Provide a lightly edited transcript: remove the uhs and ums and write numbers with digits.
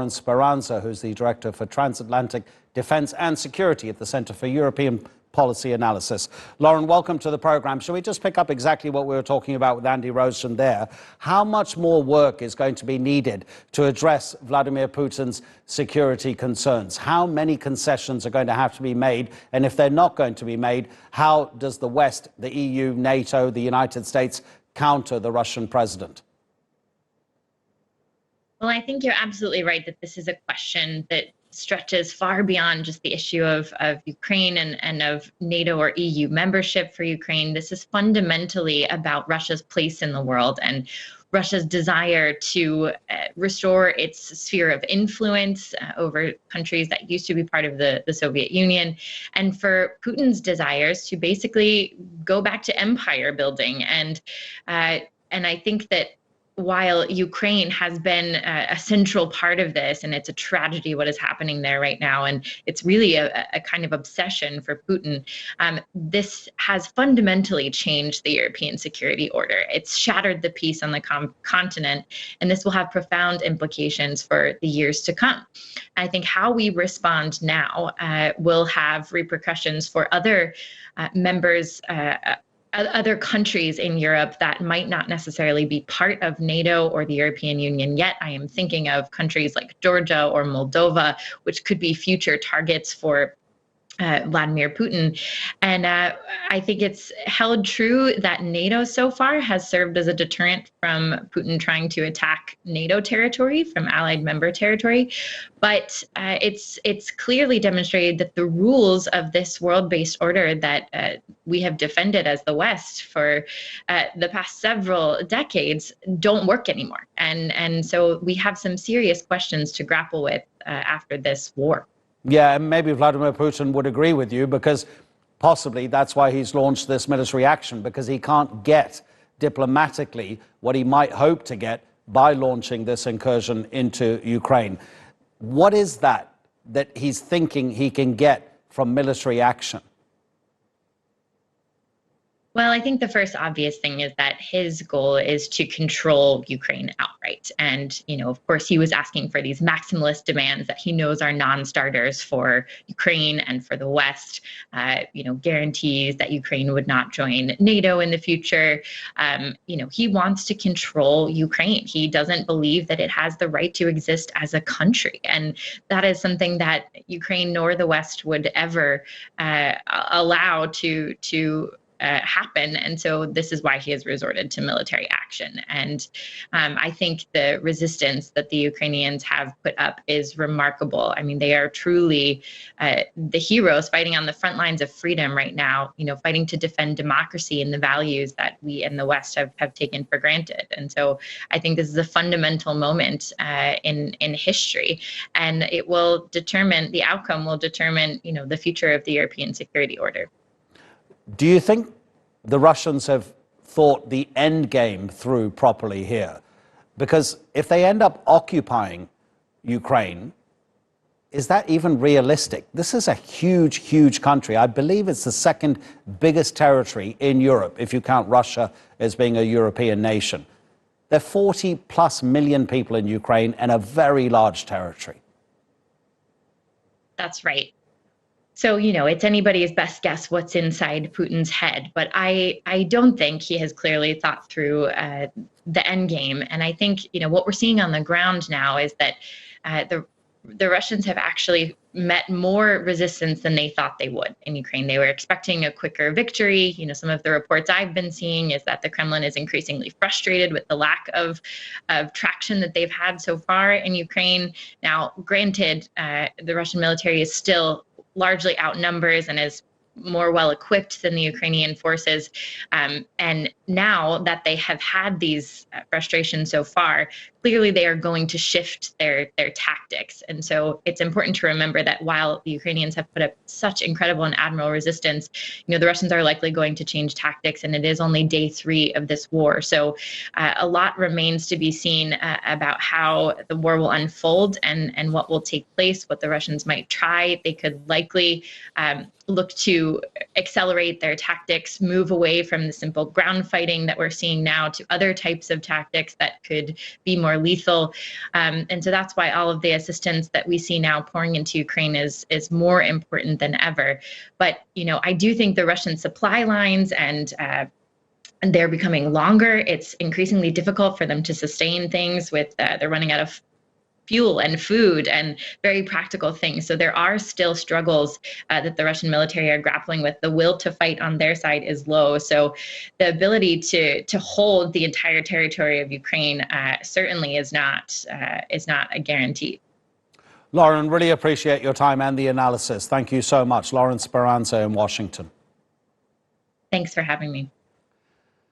Speranza, who's the Director for Transatlantic Defence and Security at the Centre for European Policy Analysis. Lauren, welcome to the programme. Shall we just pick up exactly what we were talking about with Andy Rosen there? How much more work is going to be needed to address Vladimir Putin's security concerns? How many concessions are going to have to be made? And if they're not going to be made, how does the West, the EU, NATO, the United States counter the Russian president? Well, I think you're absolutely right that this is a question that stretches far beyond just the issue of Ukraine and of NATO or EU membership for Ukraine. This is fundamentally about Russia's place in the world and Russia's desire to restore its sphere of influence over countries that used to be part of the Soviet Union, and for Putin's desires to basically go back to empire building. And I think that while Ukraine has been a central part of this, and it's a tragedy what is happening there right now, and it's really a kind of obsession for Putin, this has fundamentally changed the European security order. It's shattered the peace on the continent, and this will have profound implications for the years to come. I think how we respond now will have repercussions for other members, other countries in Europe that might not necessarily be part of NATO or the European Union yet. I am thinking of countries like Georgia or Moldova, which could be future targets for Vladimir Putin. And I think it's held true that NATO so far has served as a deterrent from Putin trying to attack NATO territory, from allied member territory. But it's clearly demonstrated that the rules of this world-based order that we have defended as the West for the past several decades don't work anymore. And so we have some serious questions to grapple with after this war. Yeah, and maybe Vladimir Putin would agree with you, because possibly that's why he's launched this military action, because he can't get diplomatically what he might hope to get by launching this incursion into Ukraine. What is that he's thinking he can get from military action? Well, I think the first obvious thing is that his goal is to control Ukraine outright. And, of course, he was asking for these maximalist demands that he knows are non-starters for Ukraine and for the West, guarantees that Ukraine would not join NATO in the future. He wants to control Ukraine. He doesn't believe that it has the right to exist as a country. And that is something that Ukraine nor the West would ever allow to happen. And so this is why he has resorted to military action. And I think the resistance that the Ukrainians have put up is remarkable. I mean, they are truly the heroes fighting on the front lines of freedom right now, fighting to defend democracy and the values that we in the West have taken for granted. And so I think this is a fundamental moment in history, and it will determine, the outcome will determine, the future of the European security order. Do you think the Russians have thought the end game through properly here? Because if they end up occupying Ukraine, is that even realistic? This is a huge, huge country. I believe it's the second biggest territory in Europe, if you count Russia as being a European nation. There are 40+ million people in Ukraine and a very large territory. That's right. So, it's anybody's best guess what's inside Putin's head. But I don't think he has clearly thought through the end game. And I think, what we're seeing on the ground now is that the Russians have actually met more resistance than they thought they would in Ukraine. They were expecting a quicker victory. Some of the reports I've been seeing is that the Kremlin is increasingly frustrated with the lack of traction that they've had so far in Ukraine. Now, granted, the Russian military is still largely outnumbers and is more well-equipped than the Ukrainian forces. And now that they have had these frustrations so far, clearly they are going to shift their tactics. And so it's important to remember that while the Ukrainians have put up such incredible and admirable resistance, the Russians are likely going to change tactics, and it is only day 3 of this war. So a lot remains to be seen about how the war will unfold and what will take place, what the Russians might try. They could likely look to accelerate their tactics, move away from the simple ground fight fighting that we're seeing now to other types of tactics that could be more lethal. And so that's why all of the assistance that we see now pouring into Ukraine is more important than ever. But, I do think the Russian supply lines and they're becoming longer. It's increasingly difficult for them to sustain things with, they're running out of fuel and food and very practical things. So there are still struggles that the Russian military are grappling with. The will to fight on their side is low. So the ability to hold the entire territory of Ukraine certainly is not a guarantee. Lauren, really appreciate your time and the analysis. Thank you so much. Lauren Speranza in Washington. Thanks for having me.